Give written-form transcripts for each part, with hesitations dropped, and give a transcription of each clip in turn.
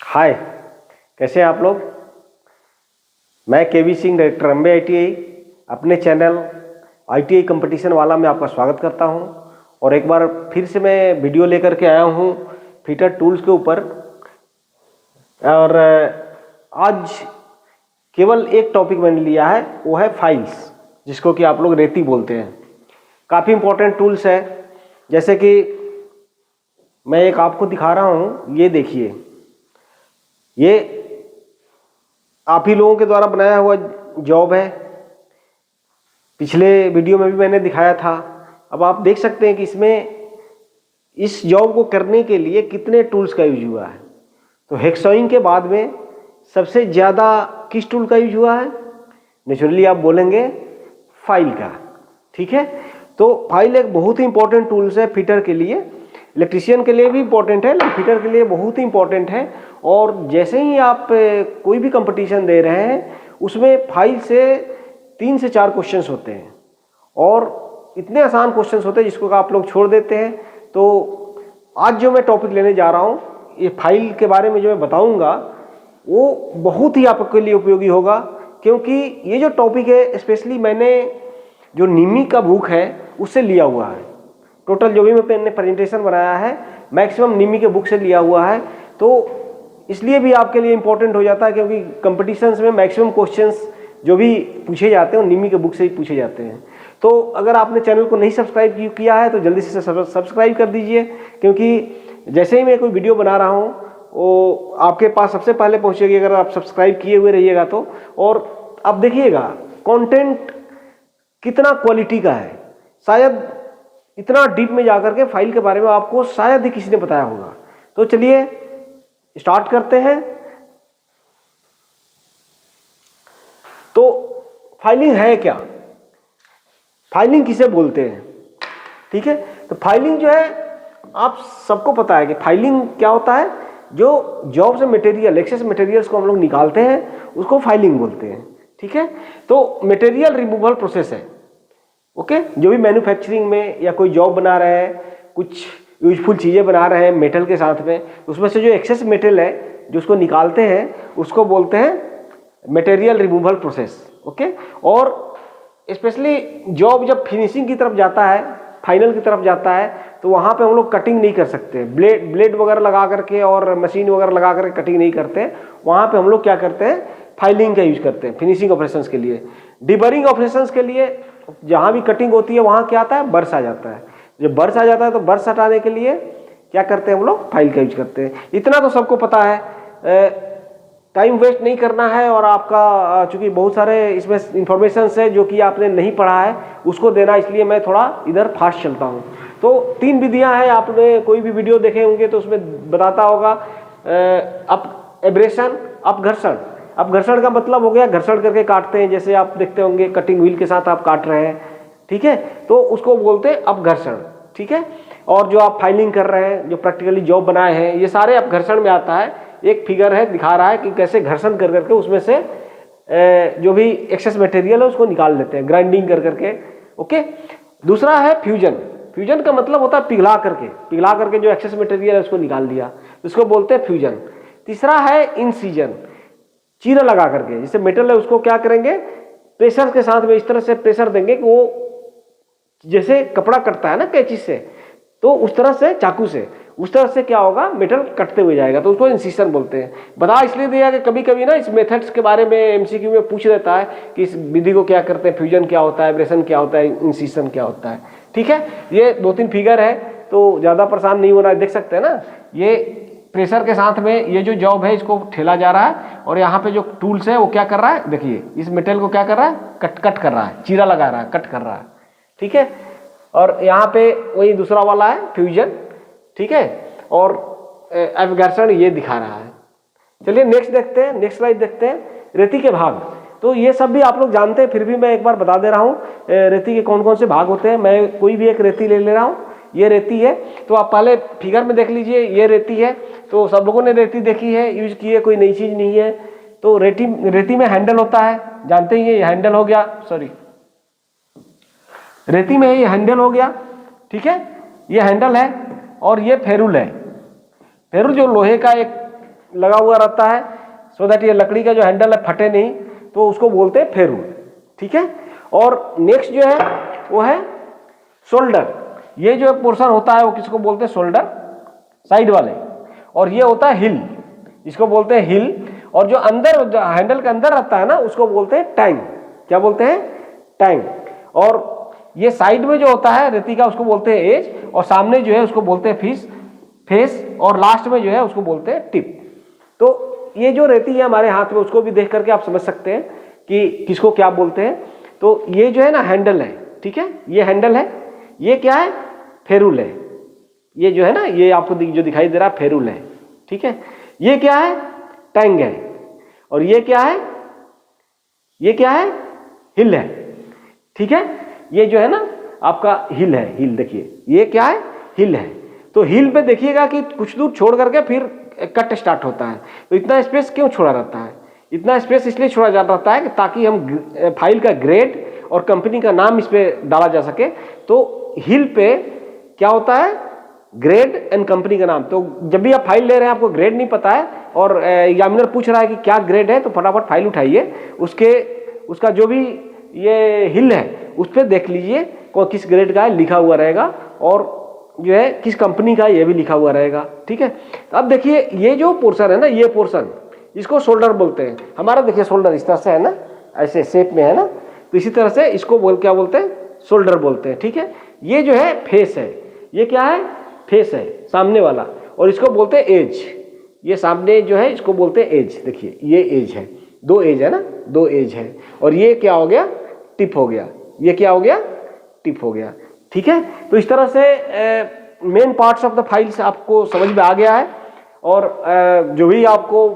हाय, कैसे हैं आप लोग। मैं केवी सिंह, डायरेक्टर एमबीए आईटीआई, अपने चैनल आईटीआई कंपटीशन वाला में आपका स्वागत करता हूं। और एक बार फिर से मैं वीडियो लेकर के आया हूं फिटर टूल्स के ऊपर। और आज केवल एक टॉपिक मैंने लिया है, वो है फाइल्स, जिसको कि आप लोग रेती बोलते हैं। काफ़ी इंपॉर्टेंट टूल्स है। जैसे कि मैं एक आपको दिखा रहा हूं, ये देखिए, ये आप ही लोगों के द्वारा बनाया हुआ जॉब है। पिछले वीडियो में भी मैंने दिखाया था। अब आप देख सकते हैं कि इसमें इस जॉब को करने के लिए कितने टूल्स का यूज हुआ है। तो हेक्साइंग के बाद में सबसे ज़्यादा किस टूल का यूज हुआ है? नेचुरली आप बोलेंगे फाइल का। ठीक है, तो फाइल एक बहुत ही इंपॉर्टेंट टूल्स है फिटर के लिए। इलेक्ट्रीशियन के लिए भी इंपॉर्टेंट है, लेकिन फिटर के लिए बहुत ही इंपॉर्टेंट है। और जैसे ही आप कोई भी कंपटीशन दे रहे हैं, उसमें फाइल से 3 से 4 क्वेश्चंस होते हैं, और इतने आसान क्वेश्चंस होते हैं जिसको आप लोग छोड़ देते हैं। तो आज जो मैं टॉपिक लेने जा रहा हूँ, ये फाइल के बारे में जो मैं बताऊँगा, वो बहुत ही आपके लिए उपयोगी होगा। क्योंकि ये जो टॉपिक है, स्पेशली मैंने जो निमी का बुक है उससे लिया हुआ है। टोटल जो भी मैंने प्रेजेंटेशन बनाया है, मैक्सिमम निमी के बुक से लिया हुआ है। तो इसलिए भी आपके लिए इम्पोर्टेंट हो जाता है, क्योंकि कंपटीशंस में मैक्सिमम क्वेश्चंस जो भी पूछे जाते हैं वो निमी के बुक से ही पूछे जाते हैं। तो अगर आपने चैनल को नहीं सब्सक्राइब किया है तो जल्दी से सब्सक्राइब कर दीजिए, क्योंकि जैसे ही मैं कोई वीडियो बना रहा हूँ वो आपके पास सबसे पहले पहुँचेगी, अगर आप सब्सक्राइब किए हुए रहिएगा तो। और अब देखिएगा कंटेंट कितना क्वालिटी का है। शायद इतना डीप में जाकर के फाइल के बारे में आपको शायद ही किसी ने बताया होगा। तो चलिए स्टार्ट करते हैं। तो फाइलिंग है क्या? फाइलिंग किसे बोलते हैं? ठीक है, तो फाइलिंग जो है, आप सबको पता है कि फाइलिंग क्या होता है। जो जॉब से मटेरियल, एक्सेस मटेरियल्स को हम लोग निकालते हैं, उसको फाइलिंग बोलते हैं। ठीक है, तो मटेरियल रिमूवल प्रोसेस है। ओके, जो भी मैन्युफैक्चरिंग में या कोई जॉब बना रहे हैं, कुछ यूजफुल चीज़ें बना रहे हैं मेटल के साथ में, उसमें से जो एक्सेस मेटल है जो उसको निकालते हैं, उसको बोलते हैं मटेरियल रिमूवल प्रोसेस। ओके, और स्पेशली जॉब जब फिनिशिंग की तरफ जाता है, फाइनल की तरफ जाता है, तो वहाँ पे हम लोग कटिंग नहीं कर सकते। ब्लेड वगैरह लगा करके और मशीन वगैरह लगा करके कटिंग नहीं करते। वहाँ पे हम लोग क्या करते हैं, फाइलिंग का यूज करते हैं फिनिशिंग ऑपरेशंस के लिए। डिबरिंग ऑपरेशंस के लिए जहाँ भी कटिंग होती है वहाँ क्या आता है, बर्स आ जाता है। जब बर्स आ जाता है तो बर्स हटाने के लिए क्या करते हैं हम लोग, फाइल का यूज करते हैं। इतना तो सबको पता है। टाइम वेस्ट नहीं करना है, और आपका चूंकि बहुत सारे इसमें इंफॉर्मेशन है जो कि आपने नहीं पढ़ा है, उसको देना, इसलिए मैं थोड़ा इधर फास्ट चलता हूँ। तो 3 विधियाँ हैं। आपने कोई भी वीडियो देखे होंगे तो उसमें बताता होगा अप एब्रेशन, अपघर्षण। अपघर्षण का मतलब हो गया घर्षण करके काटते हैं, जैसे आप देखते होंगे कटिंग व्हील के साथ आप काट रहे हैं। ठीक है, तो उसको बोलते हैं अपघर्षण। ठीक है, और जो आप फाइलिंग कर रहे हैं, जो प्रैक्टिकली जॉब बनाए हैं, ये सारे अपघर्षण में आता है। एक फिगर है, दिखा रहा है कि कैसे घर्षण कर करके उसमें से जो भी एक्सेस मटेरियल है उसको निकाल लेते हैं, ग्राइंडिंग कर करके। ओके, दूसरा है फ्यूजन। फ्यूजन का मतलब होता है पिघला करके जो एक्सेस मटेरियल है उसको निकाल दिया, उसको बोलते हैं फ्यूजन। तीसरा है इंसीजन, चीरा लगा करके, जैसे मेटल है उसको क्या करेंगे, प्रेशर के साथ में इस तरह से प्रेशर देंगे कि वो जैसे कपड़ा कटता है ना कैंची से, तो उस तरह से, चाकू से, उस तरह से क्या होगा, मेटल कटते हुए जाएगा, तो उसको इंसिशन बोलते हैं। बता इसलिए दिया कि कभी कभी ना इस मेथड्स के बारे में एमसीक्यू में पूछ देता है कि इस विधि को क्या करते हैं, फ्यूजन क्या होता है, एब्रेशन क्या होता है, इंसिशन क्या होता है। ठीक है, ये 2-3 फिगर है, तो ज़्यादा परेशान नहीं होना। देख सकते हैं ना, ये प्रेशर के साथ में ये जो जॉब है इसको ठेला जा रहा है, और यहाँ पे जो टूल्स है वो क्या कर रहा है, देखिए इस मेटल को क्या कर रहा है, कट कर रहा है, चीरा लगा रहा है, कट कर रहा है। ठीक है, और यहाँ पे वही दूसरा वाला है फ्यूजन। ठीक है, और अपघर्षण ये दिखा रहा है। चलिए नेक्स्ट देखते हैं, नेक्स्ट स्लाइड देखते हैं, रेती के भाग। तो ये सब भी आप लोग जानते हैं, फिर भी मैं एक बार बता दे रहा हूँ रेती के कौन कौन से भाग होते हैं। मैं कोई भी एक रेती ले रहा हूँ, ये रेती है, तो आप पहले फिगर में देख लीजिए, ये रेती है। तो सब लोगों ने रेती देखी है, यूज की है, कोई नई चीज नहीं है। तो रेती में हैंडल होता है, जानते ही ये हैंडल हो गया, सॉरी, रेती में ये हैंडल हो गया। ठीक है, ये हैंडल है, और ये फेरुल है। फेरुल जो लोहे का एक लगा हुआ रहता है, सो दैट ये लकड़ी का जो हैंडल है फटे नहीं, तो उसको बोलते हैं फेरूल। ठीक है। और नेक्स्ट जो है वो है शोल्डर। ये जो पोर्शन होता है वो किसको बोलते हैं? शोल्डर, साइड वाले। और ये होता है हिल, इसको बोलते हैं हिल। और जो अंदर, जो हैंडल के अंदर रहता है ना, उसको बोलते हैं टैंग। क्या बोलते हैं? टैंग। और ये साइड में जो होता है रेती का, उसको बोलते हैं एज। और सामने जो है उसको बोलते हैं फेस। और लास्ट में जो है उसको बोलते हैं टिप। तो ये जो रेती है हमारे हाथ में, उसको भी देख करके आप समझ सकते हैं कि किसको क्या बोलते हैं। तो ये जो है ना हैंडल है, ठीक है, ये हैंडल है। ये क्या है? फेरूल है। ये जो है ना, ये आपको जो दिखाई दे रहा है फेरूल है। ठीक है। ये क्या है? टैंग है। और ये क्या है? ये क्या है? हिल है। ठीक है। ये जो है ना आपका हिल है, हिल देखिए, ये क्या है? हिल है। तो हिल पे देखिएगा कि कुछ दूर छोड़ करके फिर कट स्टार्ट होता है। तो इतना स्पेस क्यों छोड़ा रहता है? इतना स्पेस इसलिए छोड़ा जा रहता है कि ताकि हम फाइल का ग्रेड और कंपनी का नाम इस पे डाला जा सके। तो हिल पे क्या होता है? ग्रेड एंड कंपनी का नाम। तो जब भी आप फाइल ले रहे हैं, आपको ग्रेड नहीं पता है और एग्जामिनर पूछ रहा है कि क्या ग्रेड है, तो फटाफट फाइल उठाइए, उसका जो भी ये हिल है उस पर देख लीजिए किस ग्रेड का है, लिखा हुआ रहेगा। और जो है किस कंपनी का ये भी लिखा हुआ रहेगा। ठीक है। तो अब देखिए ये जो पोर्शन है ना, ये पोर्शन, इसको शोल्डर बोलते हैं। हमारा देखिए शोल्डर इस तरह से है ना, ऐसे शेप में है ना, तो इसी तरह से इसको क्या बोलते हैं? शोल्डर बोलते हैं। ठीक है। ये जो है फेस है। ये क्या है? फेस है, सामने वाला। और इसको बोलते हैं एज। ये सामने जो है इसको बोलते हैं एज। देखिए ये एज है, दो एज है ना, दो एज है। और ये क्या हो गया? टिप हो गया। ये क्या हो गया? टिप हो गया। ठीक है। तो इस तरह से main parts of the files आपको समझ में आ गया है। और जो भी आपको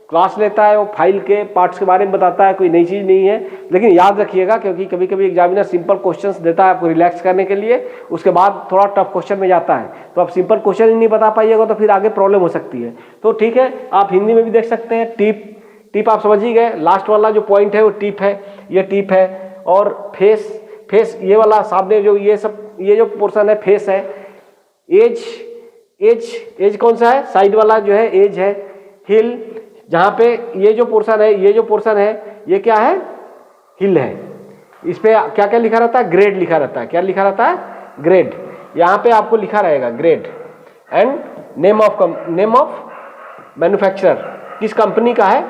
क्लास लेता है वो फाइल के पार्ट्स के बारे में बताता है, कोई नई चीज़ नहीं है। लेकिन याद रखिएगा, क्योंकि कभी कभी एग्जामिनर सिंपल क्वेश्चंस देता है आपको रिलैक्स करने के लिए, उसके बाद थोड़ा टफ क्वेश्चन में जाता है, तो आप सिंपल क्वेश्चन ही नहीं बता पाइएगा तो फिर आगे प्रॉब्लम हो सकती है। तो ठीक है, आप हिंदी में भी देख सकते हैं। टिप आप समझ ही गए, लास्ट वाला जो पॉइंट है वो टिप है, ये टिप है। और फेस ये वाला सामने जो ये जो पोर्शन है फेस है। एज कौन सा है? साइड वाला जो है एज है। हिल, जहाँ पे ये जो पोर्शन है ये क्या है? हिल है। इस पे क्या क्या लिखा रहता है? ग्रेड लिखा रहता है। क्या लिखा रहता है? ग्रेड। यहाँ पे आपको लिखा रहेगा grade and name of manufacturer, किस कंपनी का है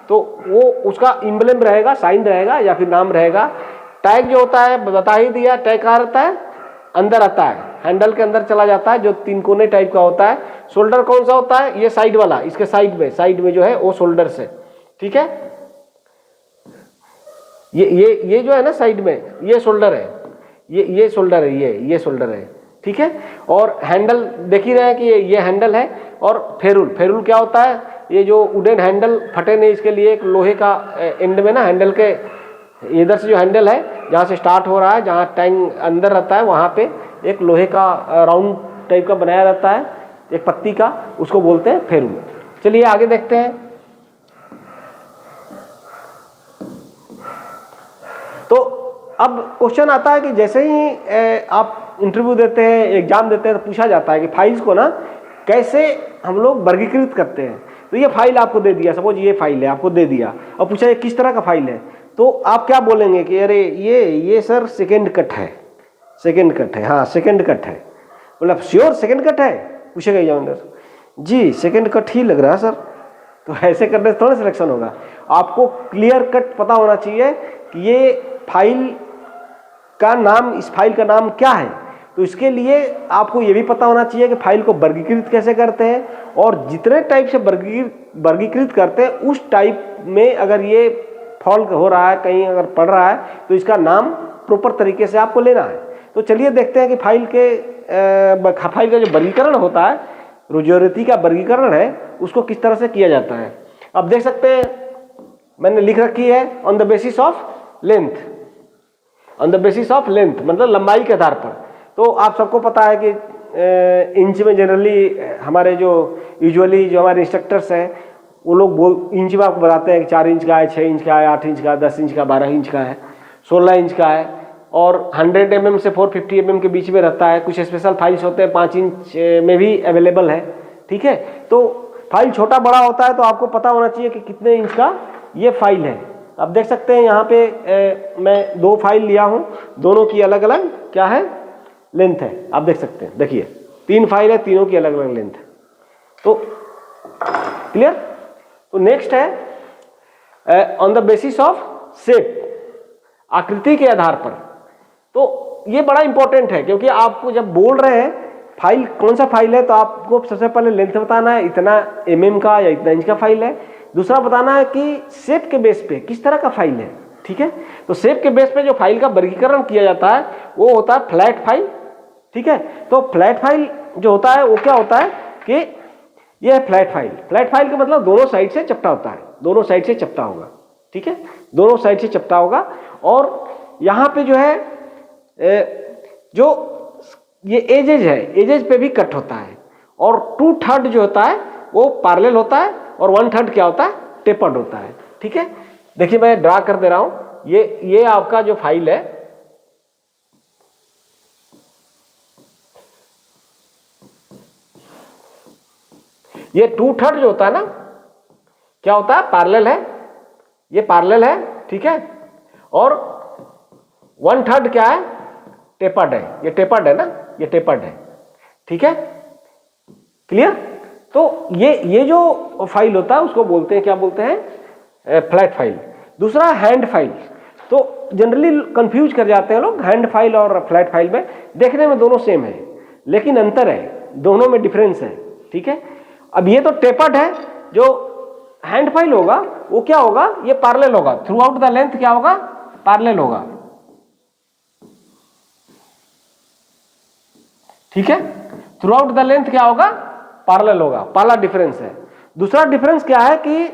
तो वो उसका इम्ब्लेम रहेगा, साइन रहेगा या फिर नाम रहेगा। टैग जो होता है बता ही दिया, टैग कहाँ रहता है? अंदर आता है, हैंडल के अंदर चला जाता है, जो तीन कोने टाइप का होता है। शोल्डर कौन सा होता है? ये साइड वाला, इसके साइड में जो है वो शोल्डर से। ठीक है। ये जो है ना साइड में, ये शोल्डर है, ये शोल्डर है, ये शोल्डर है। ठीक है। और हैंडल देख ही रहे हैं कि ये हैंडल है। और फेरूल क्या होता है? ये जो वुडन हैंडल फटे नहीं, इसके लिए एक लोहे का एंड में ना, हैंडल के इधर से जो हैंडल है जहाँ से स्टार्ट हो रहा है, जहाँ टैंग अंदर रहता है, वहाँ पे एक लोहे का राउंड टाइप का बनाया रहता है, एक पत्ती का, उसको बोलते हैं फेरूल। चलिए आगे देखते हैं। तो अब क्वेश्चन आता है कि जैसे ही आप इंटरव्यू देते हैं, एग्जाम देते हैं, तो पूछा जाता है कि फाइल्स को ना कैसे हम लोग वर्गीकृत करते हैं। तो ये फाइल आपको दे दिया, सपोज ये फाइल है, आपको दे दिया, और पूछा ये किस तरह का फाइल है, तो आप क्या बोलेंगे कि अरे ये सर सेकेंड कट है, हाँ सेकेंड कट है। मतलब श्योर सेकेंड कट है? पूछेगा एग्जामिनर। जी सेकेंड कट ही लग रहा है सर। तो ऐसे करने से थोड़ा सिलेक्शन होगा। आपको क्लियर कट पता होना चाहिए कि ये फाइल का नाम, इस फाइल का नाम क्या है। तो इसके लिए आपको ये भी पता होना चाहिए कि फाइल को वर्गीकृत कैसे करते हैं, और जितने टाइप से वर्गीकृत करते हैं उस टाइप में अगर ये फॉल हो रहा है, कहीं अगर पड़ रहा है, तो इसका नाम प्रॉपर तरीके से आपको लेना है। तो चलिए देखते हैं कि फाइल का जो वर्गीकरण होता है, जो रेती का वर्गीकरण है, उसको किस तरह से किया जाता है। अब देख सकते हैं मैंने लिख रखी है on the basis of length, मतलब लंबाई के आधार पर। तो आप सबको पता है कि इंच में जनरली हमारे जो यूजुअली जो हमारे इंस्ट्रक्टर्स हैं वो लोग इंच में आपको बताते हैं कि 4 इंच का है, 6 इंच का है, 8 इंच का है, 10 इंच का, 12 इंच का है, 16 इंच का है, और 100 mm से 450 mm के बीच में रहता है। कुछ स्पेशल फाइल्स होते हैं 5 इंच में भी अवेलेबल है। ठीक है। तो फाइल छोटा बड़ा होता है तो आपको पता होना चाहिए कि कितने इंच का ये फाइल है। आप देख सकते हैं यहाँ पे मैं 2 फाइल लिया हूँ, दोनों की अलग अलग क्या है लेंथ है। आप देख सकते हैं, देखिए 3 फाइल है, तीनों की अलग अलग लेंथ है। तो क्लियर। तो नेक्स्ट है on the basis of shape, आकृति के आधार पर। तो ये बड़ा इंपॉर्टेंट है क्योंकि आपको जब बोल रहे हैं फाइल कौन सा फाइल है तो आपको सबसे पहले लेंथ बताना है, इतना mm का या इतना इंच का फाइल है। दूसरा बताना है कि शेप के बेस पे किस तरह का फाइल है। ठीक है, तो शेप के बेस पे जो फाइल का वर्गीकरण किया जाता है वो होता है फ्लैट फाइल। ठीक है, तो फ्लैट फाइल जो होता है वो क्या होता है कि ये है फ्लैट फाइल। फ्लैट फाइल का मतलब दोनों साइड से चपटा होता है, दोनों साइड से चपटा होगा। ठीक है, दोनों साइड से चपटा होगा। और यहाँ पे जो है जो ये एजेज है, एजेज पे भी कट होता है। और 2/3 जो होता है वो पैरेलल होता है और 1/3 क्या होता है टेपर्ड होता है। ठीक है, देखिए मैं ड्रा कर दे रहा हूं, ये आपका जो फाइल है ये 2/3 जो होता है ना क्या होता है पैरेलल है, ये पैरेलल है। ठीक है, और 1/3 क्या है टेपर्ड है, ये टेपर्ड है ना, ये टेपर्ड है। ठीक है, क्लियर। तो ये जो फाइल होता है उसको बोलते हैं, क्या बोलते हैं फ्लैट फाइल। दूसरा हैंड फाइल। तो जनरली कंफ्यूज कर जाते हैं लोग हैंड फाइल और फ्लैट फाइल में। देखने में दोनों सेम है लेकिन अंतर है, दोनों में डिफरेंस है। ठीक है, अब ये तो टेपर्ड है, जो हैंड फाइल होगा वो क्या होगा ये पैरेलल होगा, थ्रू आउट द लेंथ क्या होगा पैरेलल होगा। ठीक है, थ्रू आउट द लेंथ क्या होगा पैरेलल होगा, पहला डिफरेंस है। दूसरा डिफरेंस क्या है कि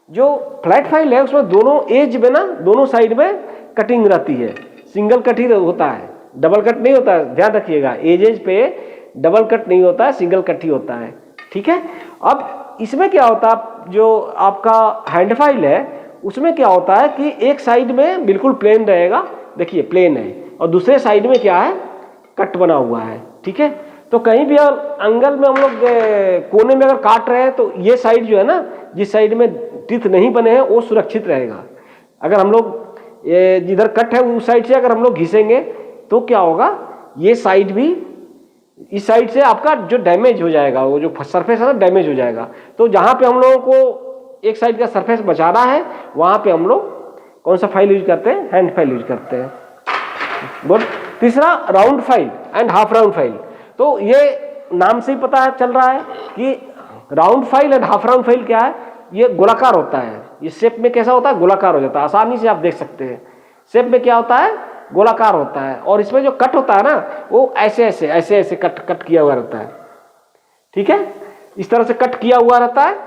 जो फ्लैट फाइल है उसमें दोनों एज में ना दोनों साइड में कटिंग रहती है, सिंगल कट ही होता है, डबल कट नहीं होता है, ध्यान रखिएगा एजेज पे डबल कट नहीं होता है, सिंगल कट ही होता है। ठीक है, अब इसमें क्या होता है जो आपका हैंड फाइल है उसमें क्या होता है कि एक साइड में बिल्कुल प्लेन रहेगा, देखिए प्लेन है, और दूसरे साइड में क्या है कट बना हुआ है। ठीक है, तो कहीं भी एंगल में हम लोग कोने में अगर काट रहे हैं तो ये साइड जो है ना, जिस साइड में टीथ नहीं बने हैं वो सुरक्षित रहेगा। अगर हम लोग जिधर कट है उस साइड से अगर हम लोग घिसेंगे तो क्या होगा ये साइड भी इस साइड से आपका जो डैमेज हो जाएगा, वो जो सरफेस है ना डैमेज हो जाएगा। तो जहां पे हम लोगों को एक साइड का सरफेस बचाना है वहां पे हम लोग कौन सा फाइल यूज करते हैं हैंड फाइल यूज करते हैं। गुड। तीसरा round file and half round file. तो ये नाम से ही पता है चल रहा है कि round file and half round file क्या है, ये गोलाकार होता है। ये शेप में कैसा होता है गोलाकार हो जाता है, आसानी से आप देख सकते हैं शेप में क्या होता है गोलाकार होता है। और इसमें जो कट होता है ना वो ऐसे ऐसे ऐसे ऐसे कट किया हुआ रहता है। ठीक है, इस तरह से कट किया हुआ रहता है।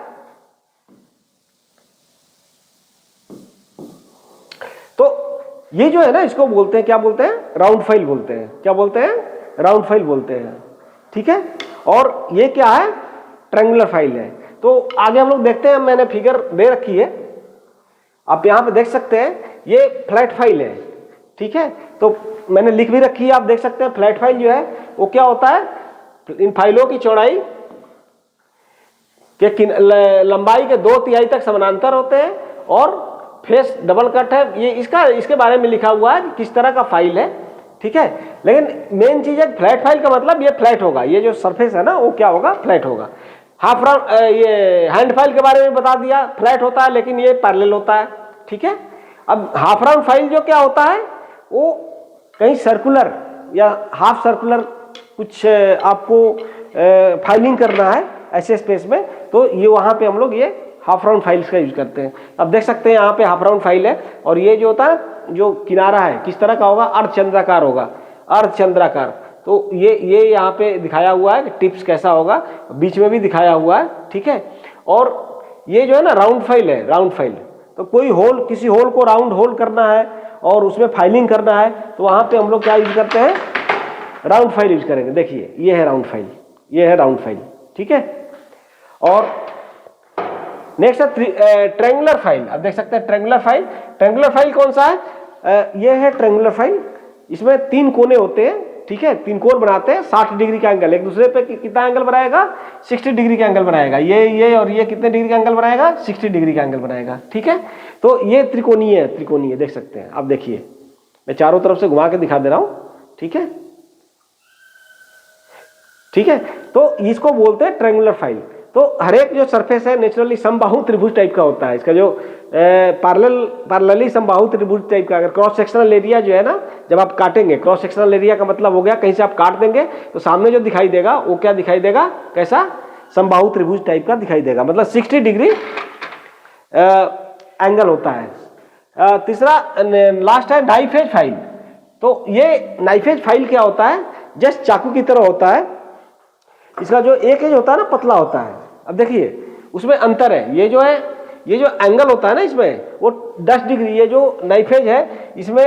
तो ये जो है ना इसको बोलते हैं क्या बोलते हैं राउंड फाइल बोलते हैं, क्या बोलते हैं राउंड फाइल बोलते हैं। ठीक है, और ये क्या है ट्रायंगुलर फाइल है। तो आगे हम लोग देखते हैं, मैंने फिगर दे रखी है आप यहां पे देख सकते हैं, ये फ्लैट फाइल है। ठीक है, तो मैंने लिख भी रखी है, आप देख सकते हैं फ्लैट फाइल जो है वो क्या होता है इन फाइलों की चौड़ाई के लंबाई के 2/3 तक समानांतर होते हैं और फेस डबल कट है। ये इसके बारे में लिखा हुआ है कि किस तरह का फाइल है। ठीक है, लेकिन मेन चीज है फ्लैट फाइल का मतलब ये फ्लैट होगा, ये जो सरफेस है ना वो क्या होगा फ्लैट होगा। हाफ राउंड ये हैंड फाइल के बारे में बता दिया, फ्लैट होता है लेकिन ये पैरेलल होता है। ठीक है, अब हाफ राउंड फाइल जो क्या होता है वो कहीं सर्कुलर या हाफ सर्कुलर कुछ आपको फाइलिंग करना है ऐसे स्पेस में, तो ये वहां पे हम लोग ये हाफ राउंड फाइल्स का यूज करते हैं। अब देख सकते हैं यहाँ पे हाफ राउंड फाइल है और ये जो होता है जो किनारा है किस तरह का होगा अर्धचंद्राकार होगा, अर्धचंद्राकार। तो ये यहाँ पे दिखाया हुआ है कि टिप्स कैसा होगा, बीच में भी दिखाया हुआ है। ठीक है, और ये जो है ना राउंड फाइल है, राउंड फाइल। तो कोई होल किसी होल को राउंड होल करना है और उसमें फाइलिंग करना है तो वहां पे हम लोग क्या यूज करते हैं राउंड फाइल यूज करेंगे। देखिए ये है राउंड फाइल, ये है राउंड फाइल। ठीक है, और नेक्स्ट है ट्रायंगुलर फाइल। अब देख सकते हैं ट्रायंगुलर फाइल। ट्रायंगुलर फाइल कौन सा है ये है ट्रायंगुलर फाइल। इसमें 3 कोने होते हैं ठीक है, तीन कोण बनाते हैं 60 डिग्री का एंगल, एक दूसरे पे कितना एंगल बनाएगा, 60 डिग्री का एंगल बनाएगा। ये और ये कितने डिग्री का एंगल बनाएगा, 60 डिग्री का एंगल बनाएगा। ठीक है, तो ये त्रिकोणीय है, त्रिकोणीय देख सकते हैं आप। देखिए मैं चारों तरफ से घुमा के दिखा दे रहा हूं। ठीक है, ठीक है, तो इसको बोलते हैं ट्रायंगुलर फाइल। तो हर एक जो सरफेस है नेचुरली समबाहु त्रिभुज टाइप का होता है। इसका जो पैरेलली समबाहु त्रिभुज टाइप का, अगर क्रॉस सेक्शनल एरिया जो है ना, जब आप काटेंगे, क्रॉस सेक्शनल एरिया का मतलब हो गया कहीं से आप काट देंगे तो सामने जो दिखाई देगा वो क्या दिखाई देगा, कैसा, समबाहु त्रिभुज टाइप का दिखाई देगा, मतलब 60 डिग्री एंगल होता है। तीसरा लास्ट है डाईफेज फाइल। तो ये नाइफेज फाइल क्या होता है, जस्ट चाकू की तरह होता है। इसका जो एक एज होता है ना, पतला होता है। अब देखिए उसमें अंतर है, ये जो है, ये जो एंगल होता है ना इसमें वो 10 डिग्री, ये जो नाइफेज है इसमें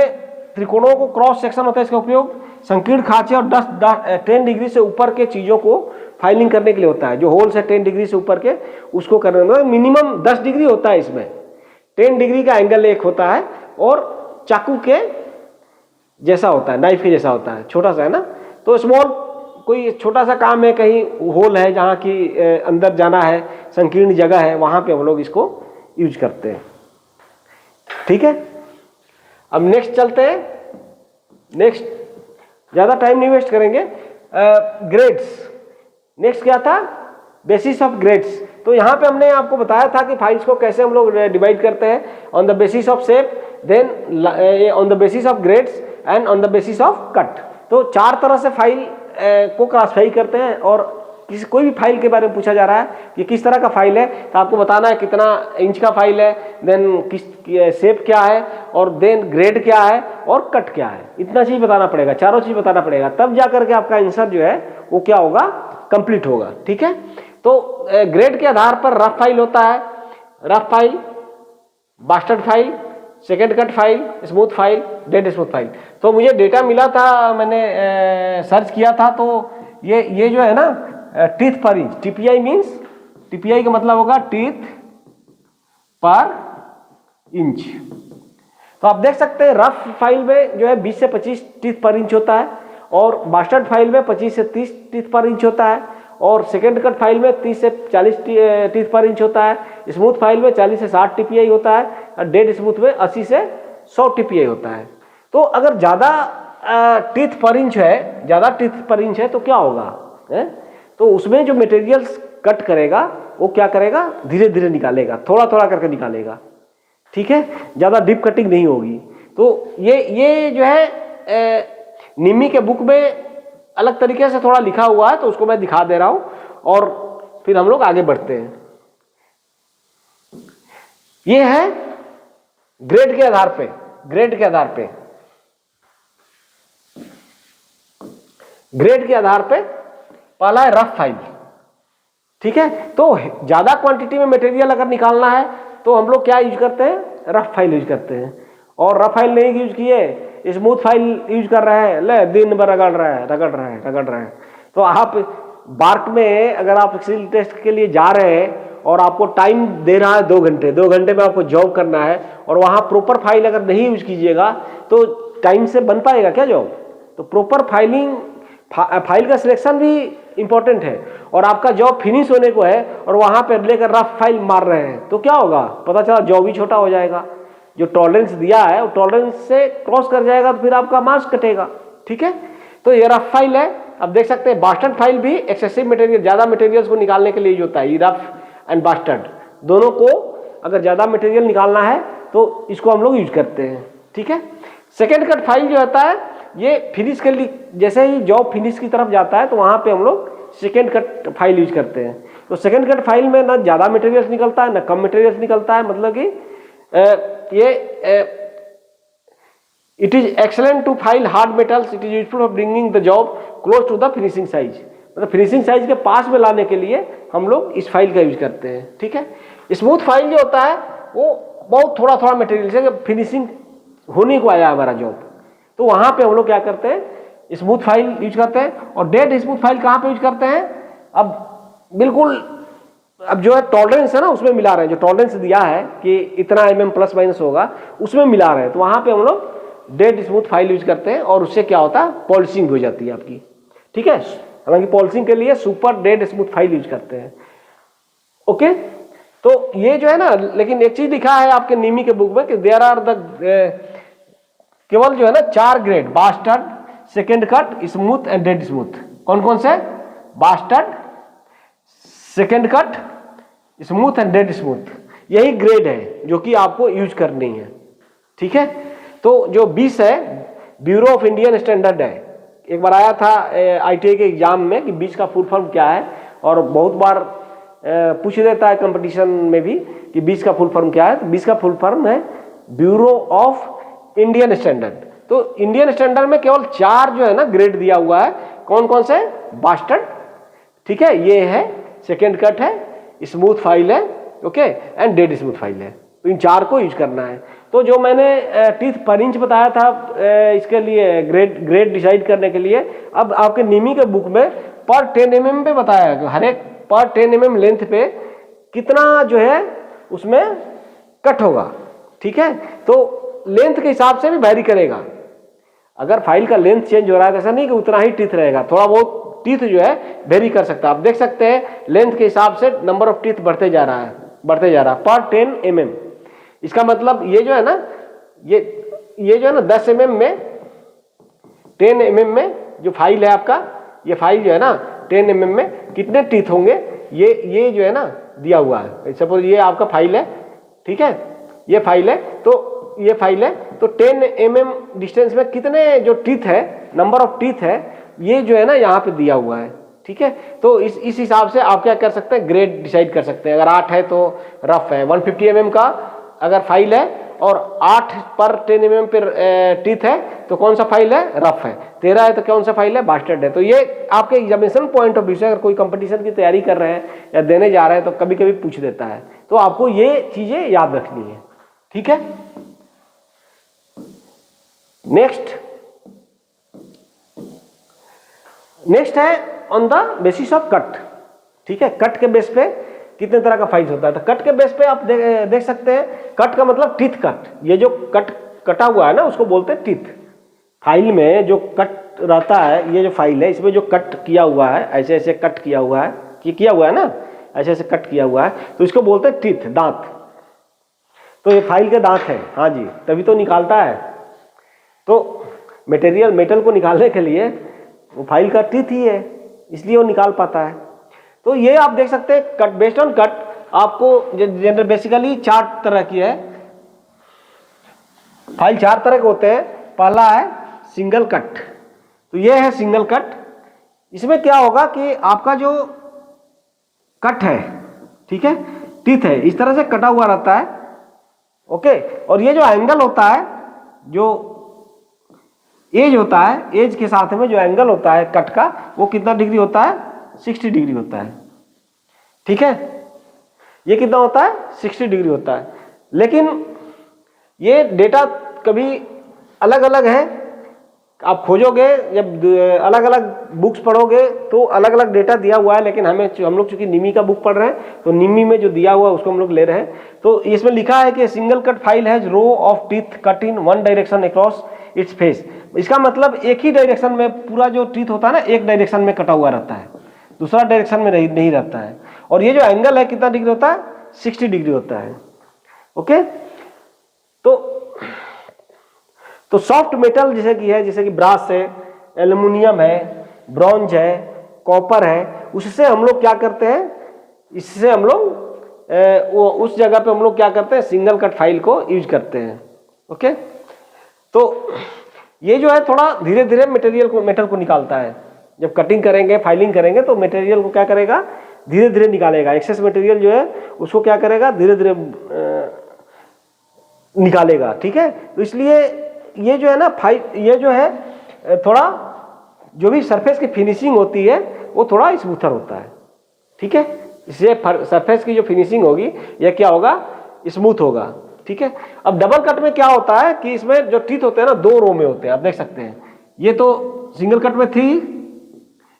त्रिकोणों को क्रॉस सेक्शन होता है, इसका उपयोग संकीर्ण खांचे और 10 डिग्री से ऊपर के चीजों को फाइलिंग करने के लिए होता है। जो होल्स है 10 डिग्री से ऊपर के, उसको करने में मिनिमम 10 डिग्री होता है। इसमें 10 डिग्री का एंगल एक होता है और चाकू के जैसा होता है, नाइफ के जैसा होता है, छोटा सा है ना। तो स्मॉल कोई छोटा सा काम है, कहीं होल है जहाँ की अंदर जाना है, संकीर्ण जगह है, वहाँ पे हम लोग इसको यूज करते हैं। ठीक है, अब नेक्स्ट चलते हैं। नेक्स्ट ज़्यादा टाइम नहीं वेस्ट करेंगे। ग्रेड्स, नेक्स्ट क्या था, बेसिस ऑफ ग्रेड्स। तो यहाँ पे हमने आपको बताया था कि फाइल्स को कैसे हम लोग डिवाइड करते हैं, on the basis of shape, then on the basis of grades and on the basis of cut. तो 4 तरह से फाइल को क्लासिफाई करते हैं। और कोई भी फाइल के बारे में पूछा जा रहा है कि किस तरह का फाइल है, तो आपको बताना है कितना इंच का फाइल है, देन किस शेप क्या है, और देन ग्रेड क्या है और कट क्या है। इतना चीज बताना पड़ेगा, चारों चीज बताना पड़ेगा, तब जा करके आपका आंसर जो है वो क्या होगा, कंप्लीट होगा। ठीक है, तो ग्रेड के आधार पर रफ फाइल होता है, rough file, bastard file, second cut file, smooth file, dead smooth file. तो मुझे डेटा मिला था, मैंने सर्च किया था, तो ये जो है ना टीथ पर इंच, टीपीआई मीन्स, टीपीआई का मतलब होगा टीथ पर इंच। तो आप देख सकते हैं रफ फाइल में जो है 20 से 25 टीथ पर इंच होता है, और बास्टर्ड फाइल में 25 से 30 टीथ पर इंच होता है, और सेकेंड कट फाइल में 30 से 40 टीथ पर इंच होता है, स्मूथ फाइल में 40 से 60 टीपीआई होता है, और डेड स्मूथ में 80 से 100 टीपीआई होता है। तो अगर ज़्यादा टीथ पर इंच है, ज़्यादा टीथ पर इंच है तो क्या होगा है? तो उसमें जो मटेरियल्स कट करेगा वो क्या करेगा, धीरे धीरे निकालेगा, थोड़ा थोड़ा करके निकालेगा। ठीक है, ज़्यादा डीप कटिंग नहीं होगी। तो ये जो है निमी के बुक में अलग तरीके से थोड़ा लिखा हुआ है, तो उसको मैं दिखा दे रहा हूं और फिर हम लोग आगे बढ़ते हैं। ये है ग्रेड के आधार पे, ग्रेड के आधार पे, ग्रेड के आधार पे पहला है रफ फाइल। ठीक है, तो ज्यादा क्वांटिटी में मटेरियल अगर निकालना है तो हम लोग क्या यूज करते हैं, रफ फाइल यूज करते हैं। और रफ फाइल नहीं यूज किए, स्मूथ फाइल यूज कर रहे हैं, ले दिन भर रगड़ रहे हैं, रगड़ रहे हैं, रगड़ रहे हैं। तो आप बार्क में अगर आप एक्सेल टेस्ट के लिए जा रहे हैं और आपको टाइम दे रहा है 2 घंटे, 2 घंटे में आपको जॉब करना है, और वहां प्रॉपर फाइल अगर नहीं यूज कीजिएगा तो टाइम से बन पाएगा क्या जॉब? तो प्रॉपर फाइलिंग, फाइल का सिलेक्शन भी इंपॉर्टेंट है। और आपका जॉब फिनिश होने को है और वहां पर लेकर रफ फाइल मार रहे हैं तो क्या होगा, पता चला जॉब ही छोटा हो जाएगा। जो टॉलरेंस दिया है वो टॉलरेंस से क्रॉस कर जाएगा तो फिर आपका मार्क्स कटेगा। ठीक है, तो ये रफ फाइल है। अब देख सकते हैं बास्टर्ड फाइल भी एक्सेसिव मटेरियल, ज्यादा मटेरियल्स को निकालने के लिए यूज होता है। रफ एंड बास्टर्ड दोनों को अगर ज्यादा मटेरियल निकालना है तो इसको हम लोग यूज करते हैं। ठीक है, सेकेंड कट फाइल जो होता है ये फिनिश के लिए, जैसे ही जॉब फिनिश की तरफ जाता है तो वहां पे हम लोग सेकेंड कट फाइल यूज करते हैं। तो सेकेंड कट फाइल में ना ज्यादा मटेरियल्स निकलता है ना कम मटेरियल्स निकलता है, मतलब कि it is excellent to file hard metals, it is useful for bringing the job close to the finishing size. मतलब फिनिशिंग साइज के पास में लाने के लिए हम लोग इस फाइल का यूज करते हैं। ठीक है, स्मूथ फाइल जो होता है वो बहुत थोड़ा थोड़ा मटेरियल से फिनिशिंग होने को आया हमारा जॉब, तो वहां पे हम लोग क्या करते हैं, स्मूथ फाइल यूज करते हैं। और डेड स्मूथ फाइल कहाँ पे यूज करते हैं, अब बिल्कुल अब जो है टॉलरेंस है ना उसमें मिला रहे हैं, जो टॉलरेंस दिया है कि इतना mm प्लस माइनस होगा उसमें मिला रहे हैं, तो वहां पे हम लोग डेड स्मूथ फाइल यूज करते हैं और उससे क्या होता है, पॉलिशिंग हो जाती है आपकी, ठीक है। हालांकि पॉलिशिंग के लिए super dead smooth file use करते हैं, ओके। तो ये जो है ना, लेकिन एक चीज लिखा है आपके नीमी के बुक में कि देयर आर द केवल जो है ना 4 grade, bastard, second cut, smooth and dead smooth. कौन कौन से? Bastard, second cut, smooth and dead smooth, यही ग्रेड है जो कि आपको यूज करनी है, ठीक है। तो जो 20 है ब्यूरो ऑफ इंडियन स्टैंडर्ड है। एक बार आया था ITI के एग्जाम में कि 20 का फुल फॉर्म क्या है, और बहुत बार पूछ देता है कंपटीशन में भी कि 20 का फुल फॉर्म क्या है। तो 20 का फुल फॉर्म है ब्यूरो ऑफ इंडियन स्टैंडर्ड। तो इंडियन स्टैंडर्ड में केवल 4 जो है ना ग्रेड दिया हुआ है। कौन कौन से? बास्टर्ड, ठीक है, ये है, सेकेंड कट है, स्मूथ फाइल है, okay, and dead smooth file है। तो इन 4 को यूज करना है। तो जो मैंने टीथ पर इंच बताया था इसके लिए ग्रेड डिसाइड करने के लिए, अब आपके नीमी के बुक में पर 10 mm पे बताया है, हर एक पर 10 mm लेंथ पे कितना जो है उसमें कट होगा, ठीक है। तो लेंथ के हिसाब से भी वैरी करेगा। अगर फाइल का लेंथ चेंज हो रहा है, ऐसा नहीं कि उतना ही टीथ रहेगा, थोड़ा बहुत टीथ जो है वेरी कर सकता है। आप देख सकते हैं लेंथ के हिसाब से नंबर ऑफ टीथ बढ़ते जा रहा है पर 10 mm। इसका मतलब ये जो है ना, ये जो है ना 10 mm में, 10 mm में जो फाइल है आपका, ये फाइल जो है ना 10 mm में कितने टीथ होंगे, ये जो है ना दिया हुआ है। सपोज ये आपका फाइल है, ठीक है, ये फाइल है, तो ये फाइल है, तो 10 mm डिस्टेंस में कितने जो टीथ है, नंबर ऑफ टीथ है, ये जो है ना यहाँ पे दिया हुआ है, ठीक है। तो इस हिसाब से आप क्या कर सकते हैं, ग्रेड डिसाइड कर सकते हैं। अगर 8 है तो रफ है। 150 mm का अगर फाइल है और 8 पर 10 mm पर टीथ है तो कौन सा फाइल है, रफ है। 13 है तो कौन सा फाइल है, बास्टर्ड है। तो ये आपके एग्जामिनेशन पॉइंट ऑफ व्यू से अगर कोई कंपटीशन की तैयारी कर रहे हैं या देने जा रहे हैं तो कभी कभी पूछ देता है। तो आपको ये चीजें याद रखनी है, ठीक है। नेक्स्ट है on the basis of cut, ठीक है। कट के बेस पे कितने तरह का फाइल होता है। तो कट के बेस पे आप देख सकते हैं, कट का मतलब टीथ कट। ये जो कटा हुआ है ना उसको बोलते हैं टीथ। फाइल में जो कट रहता है, ये जो फाइल है इसमें जो कट किया हुआ है, ऐसे ऐसे कट किया हुआ है, ये किया हुआ है ना, ऐसे ऐसे कट किया हुआ है, तो इसको बोलते हैं टीथ, दांत। तो ये फाइल के दांत है, हाँ जी, तभी तो निकालता है। तो मेटल को निकालने के लिए वो फाइल का टीथ ही है, इसलिए वो निकाल पाता है। तो ये आप देख सकते हैं कट, बेस्ड ऑन कट आपको जनरल बेसिकली 4 तरह की है फाइल। 4 तरह के होते हैं। पहला है सिंगल कट। तो ये है सिंगल कट। इसमें क्या होगा कि आपका जो कट है, ठीक है, टीथ है, इस तरह से कटा हुआ रहता है, ओके। और ये जो एंगल होता है, जो एज होता है, एज के साथ में जो एंगल होता है कट का, वो कितना डिग्री होता है, 60 डिग्री होता है, ठीक है। ये कितना होता है, 60 डिग्री होता है। लेकिन ये डेटा कभी अलग अलग है, आप खोजोगे जब अलग अलग बुक्स पढ़ोगे तो अलग अलग डेटा दिया हुआ है। लेकिन हम लोग चूंकि निमी का बुक पढ़ रहे हैं तो निमी में जो दिया हुआ है उसको हम लोग ले रहे हैं। तो इसमें लिखा है कि single cut file has row of teeth cut in one direction across its face. इसका मतलब एक ही डायरेक्शन में पूरा जो टीथ होता है ना, एक डायरेक्शन में कटा हुआ रहता है, दूसरा डायरेक्शन में नहीं रहता है। और ये जो एंगल है कितना डिग्री होता है, 60 डिग्री होता है, ओके। तो सॉफ्ट मेटल जैसे कि ब्रास है, एल्युमिनियम है, ब्रॉन्ज है, कॉपर है, उससे हम लोग क्या करते हैं, इससे हम लोग उस जगह पे हम लोग क्या करते हैं, सिंगल कट फाइल को यूज करते हैं, ओके। तो ये जो है थोड़ा धीरे धीरे मेटल को निकालता है। जब कटिंग करेंगे, फाइलिंग करेंगे तो मटेरियल को क्या करेगा, धीरे धीरे निकालेगा। एक्सेस मटेरियल जो है उसको क्या करेगा, धीरे धीरे निकालेगा, ठीक है। तो इसलिए ये जो है ना ये जो है थोड़ा जो भी सरफेस की फिनिशिंग होती है वो थोड़ा स्मूथर होता है, ठीक है। इससे सरफेस की जो फिनिशिंग होगी यह क्या होगा, स्मूथ होगा, ठीक है। अब डबल कट में क्या होता है कि इसमें जो टीथ होते हैं ना 2 रो में होते हैं, आप देख सकते हैं। ये तो सिंगल कट में थी,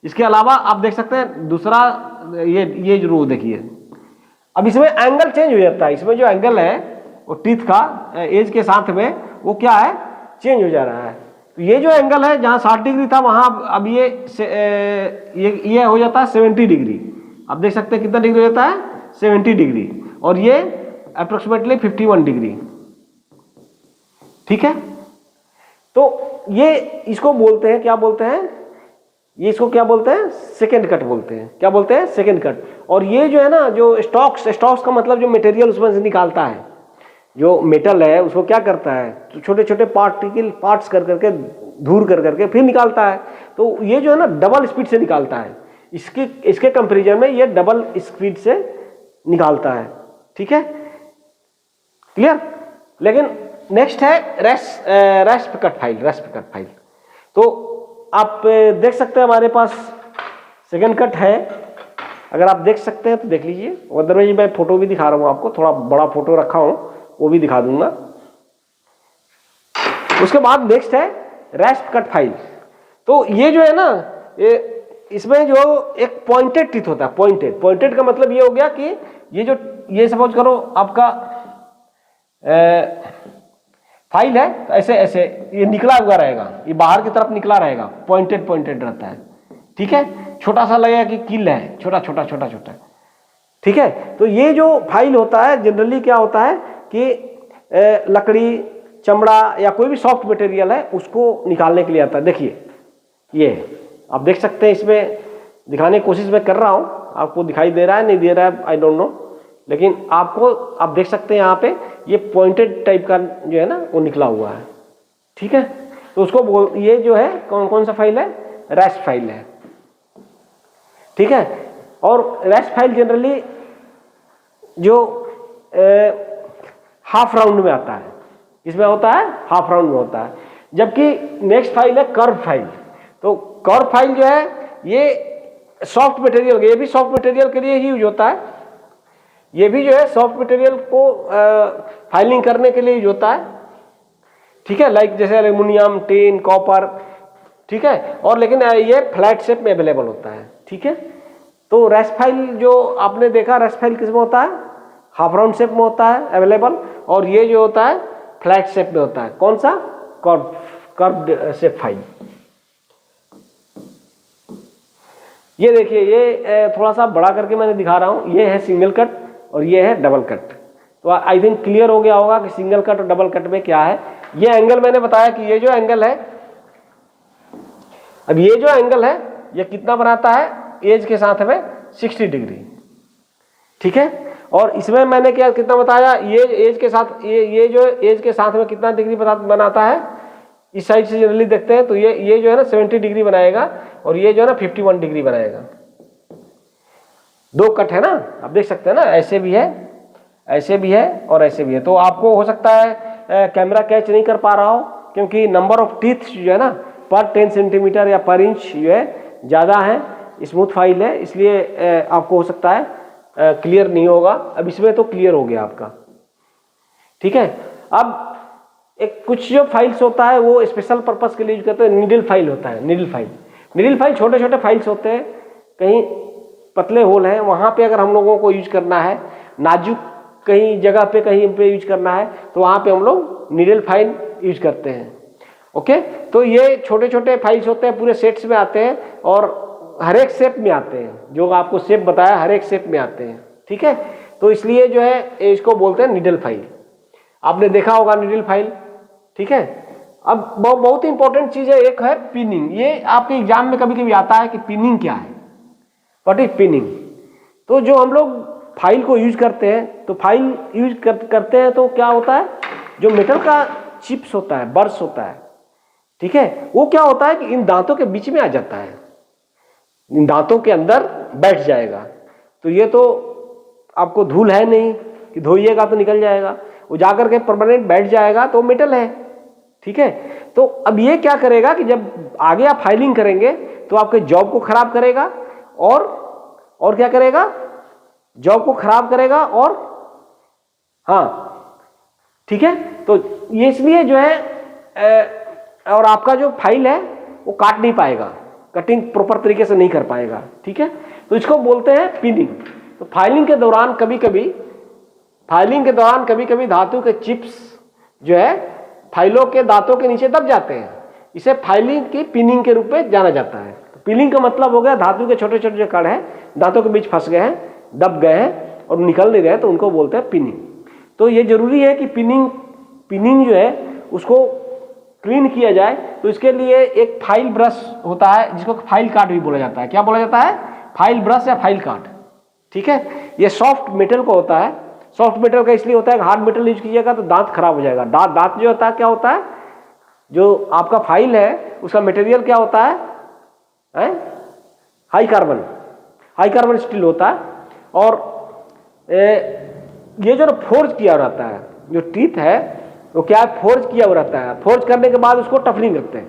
इसके अलावा आप देख सकते हैं दूसरा ये रो देखिए। अब इसमें एंगल चेंज हो जाता है। इसमें जो एंगल है वो टीथ का एज के साथ में वो क्या है, चेंज हो जा रहा है। तो ये जो एंगल है जहाँ 60 डिग्री था वहाँ अब ये हो जाता है 70 डिग्री। आप देख सकते हैं कितना डिग्री हो जाता है 70 डिग्री, और ये अप्रोक्सीमेटली 51 डिग्री। ठीक है, तो ये इसको बोलते हैं, क्या बोलते हैं, ये इसको क्या बोलते हैं, सेकेंड कट बोलते हैं। क्या बोलते हैं, सेकेंड कट। और ये जो है ना, जो स्टॉक्स का मतलब जो मटेरियल उसमें से निकालता है, जो मेटल है उसको क्या करता है, तो छोटे छोटे पार्ट्स कर करके धूर कर करके फिर निकालता है। तो ये जो है ना डबल स्पीड से निकालता है, इसके कंपेरिजन में ये डबल स्पीड से निकालता है। ठीक है, क्लियर। लेकिन नेक्स्ट है रेस्प कट फाइल। तो आप देख सकते हैं हमारे पास सेकंड कट है, अगर आप देख सकते हैं तो देख लीजिए, अदरवाइज मैं फोटो भी दिखा रहा हूँ आपको, थोड़ा बड़ा फोटो रखा हूँ वो भी दिखा दूंगा। उसके बाद नेक्स्ट है रेस्प कट फाइल। तो ये जो है ना, इसमें जो एक पॉइंटेड टीथ होता है, पॉइंटेड का मतलब ये हो गया कि ये सपोज करो आपका फाइल है, तो ऐसे ऐसे ये निकला हुआ रहेगा, ये बाहर की तरफ निकला रहेगा, पॉइंटेड रहता है। ठीक है, छोटा सा लगेगा कि कील है, छोटा। ठीक है, तो ये जो फाइल होता है जनरली क्या होता है कि लकड़ी, चमड़ा या कोई भी सॉफ्ट मटेरियल है उसको निकालने के लिए आता है। देखिए ये आप देख सकते हैं, इसमें दिखाने की कोशिश मैं कर रहा हूं, आपको दिखाई दे रहा है नहीं दे रहा है आई डोंट नो, लेकिन आप देख सकते हैं यहाँ पे ये पॉइंटेड टाइप का जो है ना वो निकला हुआ है। ठीक है, तो उसको ये जो है कौन सा फाइल है, रेस्ट फाइल है। ठीक है, और रेस्ट फाइल जनरली जो हाफ राउंड में आता है, इसमें होता है हाफ राउंड में होता है, जबकि नेक्स्ट फाइल है कर्व फाइल। तो कर्व फाइल जो है ये सॉफ्ट मटेरियल, ये भी सॉफ्ट मटेरियल के लिए ही यूज होता है, ये भी जो है सॉफ्ट मटेरियल को फाइलिंग करने के लिए यूज होता है। ठीक है, लाइक जैसे एल्यूमिनियम, टिन, कॉपर। ठीक है, और लेकिन ये फ्लैट शेप में अवेलेबल होता है। ठीक है, तो रेस्ट फाइल जो आपने देखा, रेस्ट फाइल किस में होता है, हाफ राउंड शेप में होता है अवेलेबल, और ये जो होता है फ्लैट शेप में होता है। कौन सा, कर्व शेप फाइल। ये देखिए, ये थोड़ा सा बड़ा करके मैंने दिखा रहा हूं, ये है सिंगल कट और ये है डबल कट। तो आई थिंक क्लियर हो गया होगा कि सिंगल कट और डबल कट में क्या है। ये एंगल मैंने बताया कि ये जो एंगल है, अब ये जो एंगल है ये कितना बनाता है, एज के साथ में 60 डिग्री। ठीक है, और इसमें मैंने कितना बताया, ये एज के साथ, ये जो एज के साथ में कितना डिग्री बनाता है, इस साइड से जनरली देखते हैं तो ये जो है ना 70 डिग्री बनाएगा, और ये जो है ना 51 डिग्री बनाएगा। दो कट है ना, आप देख सकते हैं ना, ऐसे भी है, ऐसे भी है और ऐसे भी है। तो आपको हो सकता है कैमरा कैच नहीं कर पा रहा हो, क्योंकि नंबर ऑफ टीथ जो है ना पर 10 सेंटीमीटर या पर इंच जो है ज़्यादा है, स्मूथ फाइल है, इसलिए आपको हो सकता है क्लियर नहीं होगा। अब इसमें तो क्लियर हो गया आपका। ठीक है, अब एक कुछ जो फाइल्स होता है वो स्पेशल पर्पस के लिए यूज करते हैं, नीडल फाइल होता है। नीडल फाइल छोटे छोटे फाइल्स होते हैं, कहीं पतले होल हैं, वहाँ पे अगर हम लोगों को यूज करना है, नाजुक कहीं जगह पे कहीं पे यूज करना है, तो वहाँ पे हम लोग नीडल फाइल यूज करते हैं। ओके, तो ये छोटे छोटे फाइल्स होते हैं, पूरे सेट्स में आते हैं और हर एक शेप में आते हैं, जो आपको शेप बताया हर एक शेप में आते हैं। ठीक है, तो इसलिए जो है इसको बोलते हैं नीडल फाइल। आपने देखा होगा नीडल फाइल। ठीक है, अब बहुत ही इंपॉर्टेंट चीज है, एक है पिनिंग। ये आपके एग्जाम में कभी कभी आता है कि पिनिंग क्या है, व्हाट इज पिनिंग। तो जो हम लोग फाइल को यूज करते हैं, तो फाइल यूज करते हैं तो क्या होता है, जो मेटल का चिप्स होता है, बर्स होता है, ठीक है, वो क्या होता है कि इन दांतों के बीच में आ जाता है, इन दांतों के अंदर बैठ जाएगा। तो ये तो आपको धूल है नहीं कि धोइएगा तो निकल जाएगा, वो जाकर के परमानेंट बैठ जाएगा, तो मेटल है। ठीक है, तो अब ये क्या करेगा कि जब आगे आप फाइलिंग करेंगे तो आपके जॉब को खराब करेगा, और क्या करेगा, जॉब को खराब करेगा, और हाँ ठीक है, तो ये इसलिए जो है और आपका जो फाइल है वो काट नहीं पाएगा, कटिंग प्रॉपर तरीके से नहीं कर पाएगा। ठीक है, तो इसको बोलते हैं पिनिंग। तो फाइलिंग के दौरान कभी कभी धातु के चिप्स जो है फाइलों के दांतों के नीचे दब जाते हैं। इसे फाइलिंग की पिनिंग के रूप में जाना जाता है। पिनिंग का मतलब हो गया धातु के छोटे छोटे जो कण हैं दांतों के बीच फंस गए हैं, दब गए हैं और निकल नहीं रहे, तो उनको बोलते हैं पिनिंग। तो ये जरूरी है कि पिनिंग जो है उसको क्लीन किया जाए। तो इसके लिए एक फाइल ब्रश होता है जिसको फाइल काट भी बोला जाता है। क्या बोला जाता है? फाइल ब्रश या फाइल काट। ठीक है, ये सॉफ्ट मेटल का होता है। सॉफ्ट मेटल का इसलिए होता है कि हार्ड मेटल यूज कीजिएगा तो दांत खराब हो जाएगा। दांत जो होता है क्या होता है, जो आपका फाइल है उसका मटेरियल क्या होता है? हाई कार्बन स्टील होता है। और ये जो फोर्ज किया रहता है, जो टीथ है वो क्या है, फोर्ज किया हुआ रहता है। फोर्ज करने के बाद उसको टफनिंग करते हैं,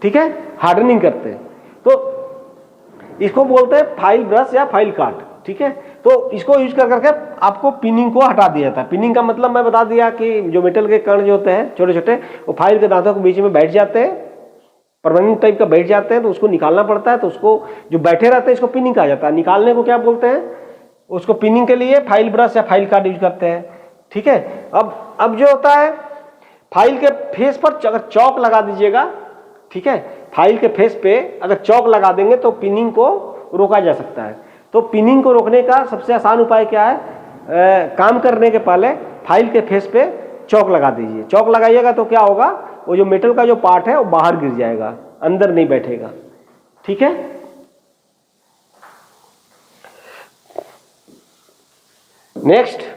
ठीक है, हार्डनिंग करते हैं। तो इसको बोलते हैं फाइल ब्रश या फाइल काट। ठीक है, तो इसको यूज कर करके आपको पिनिंग को हटा दिया जाता है। पिनिंग का मतलब मैं बता दिया कि जो मेटल के कण जो होते हैं छोटे छोटे, वो फाइल के दांतों के बीच में बैठ जाते हैं, परमानेंट टाइप का बैठ जाते हैं, तो उसको निकालना पड़ता है। तो उसको जो बैठे रहते हैं इसको पिनिंग कहा जाता है। निकालने को क्या बोलते हैं? उसको पिनिंग के लिए फाइल ब्रश या फाइल काट यूज करते हैं। ठीक है, अब जो होता है फाइल के फेस पर अगर चौक लगा दीजिएगा, ठीक है, फाइल के फेस पे अगर चौक लगा देंगे तो पिनिंग को रोका जा सकता है। तो पिनिंग को रोकने का सबसे आसान उपाय क्या है? काम करने के पहले फाइल के फेस पे चौक लगा दीजिए। चौक लगाइएगा तो क्या होगा, वो जो मेटल का जो पार्ट है वो बाहर गिर जाएगा, अंदर नहीं बैठेगा। ठीक है, नेक्स्ट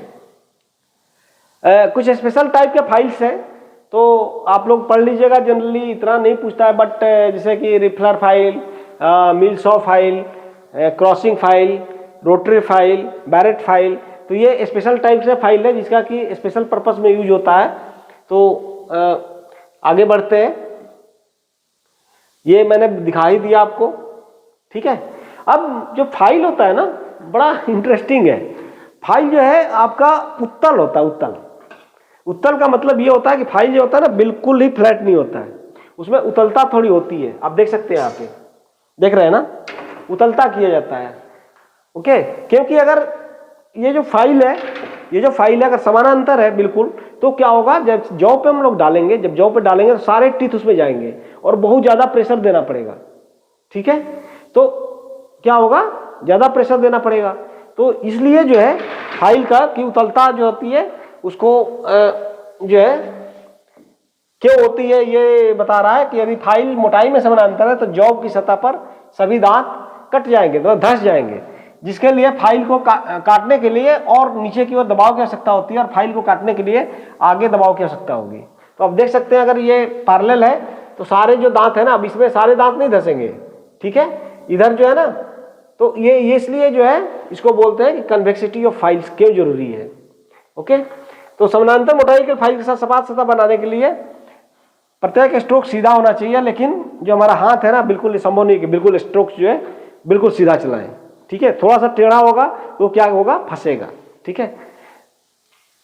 कुछ स्पेशल टाइप के फाइल्स हैं, तो आप लोग पढ़ लीजिएगा। जनरली इतना नहीं पूछता है, बट जैसे कि rifler file, mill saw file, crossing file, rotary file, barrette file, तो ये स्पेशल टाइप से फाइल है जिसका कि स्पेशल पर्पस में यूज होता है। तो आगे बढ़ते हैं, ये मैंने दिखा ही दिया आपको। ठीक है, अब जो फाइल होता है ना, बड़ा इंटरेस्टिंग है। फाइल जो है आपका उत्तल होता है। उत्तल का मतलब ये होता है कि फाइल जो होता है ना बिल्कुल ही फ्लैट नहीं होता है, उसमें उतलता थोड़ी होती है। आप देख सकते हैं, यहाँ पे देख रहे हैं ना, उतलता किया जाता है। ओके, क्योंकि अगर ये जो फाइल है अगर समानांतर है बिल्कुल, तो क्या होगा, जब जौ पे हम लोग डालेंगे, जब जौ पे डालेंगे तो सारे टीथ उसमें जाएंगे और बहुत ज्यादा प्रेशर देना पड़ेगा। ठीक है, तो क्या होगा, ज्यादा प्रेशर देना पड़ेगा। तो इसलिए जो है फाइल का की उतलता जो होती है उसको जो है क्यों होती है, ये बता रहा है कि यदि फाइल मोटाई में समानांतर है तो जौ की सतह पर सभी दांत कट जाएंगे, तो धंस जाएंगे, जिसके लिए फाइल को काटने के लिए और नीचे की ओर दबाव की आवश्यकता होती है और फाइल को काटने के लिए आगे दबाव की आवश्यकता होगी। तो अब देख सकते हैं, अगर ये पैरेलल है तो सारे जो दांत है ना, अब इसमें सारे दांत नहीं धंसेंगे। ठीक है, इधर जो है ना, तो ये इसलिए जो है इसको बोलते हैं कि कन्वेक्सिटी ऑफ फाइल्स क्यों जरूरी है। ओके, तो समानांतर मोटाई के फाइल के साथ सपाट सतह बनाने के लिए प्रत्येक स्ट्रोक सीधा होना चाहिए, लेकिन जो हमारा हाथ है ना, बिल्कुल संभव नहीं कि बिल्कुल स्ट्रोक जो है बिल्कुल सीधा चलाएं। ठीक है, थोड़ा सा टेढ़ा होगा तो क्या होगा, फंसेगा। ठीक है,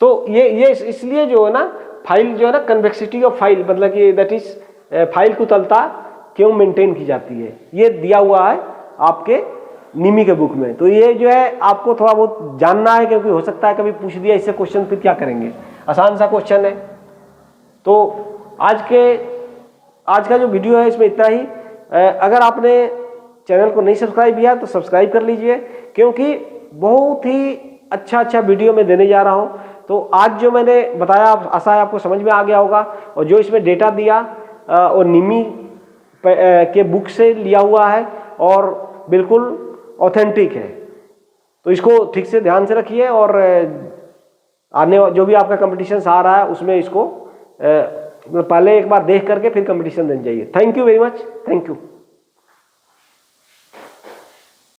तो ये इसलिए जो है ना फाइल जो है ना, कन्वेक्सिटी ऑफ फाइल मतलब कि दैट इज फाइल की उतलता क्यों मेंटेन की जाती है, ये दिया हुआ है आपके निमी के बुक में। तो ये जो है आपको थोड़ा बहुत जानना है, क्योंकि हो सकता है कभी पूछ दिया इससे क्वेश्चन, फिर क्या करेंगे, आसान सा क्वेश्चन है। तो आज का जो वीडियो है इसमें इतना ही। अगर आपने चैनल को नहीं सब्सक्राइब किया तो सब्सक्राइब कर लीजिए, क्योंकि बहुत ही अच्छा वीडियो मैं देने जा रहा हूँ। तो आज जो मैंने बताया, आशा है आपको समझ में आ गया होगा, और जो इसमें डेटा दिया और निमी के बुक से लिया हुआ है और बिल्कुल ऑथेंटिक है। तो इसको ठीक से ध्यान से रखिए, और आने जो भी आपका कंपटीशन आ रहा है उसमें इसको पहले एक बार देख करके फिर कंपटीशन देने जाइए। Thank you very much, thank you.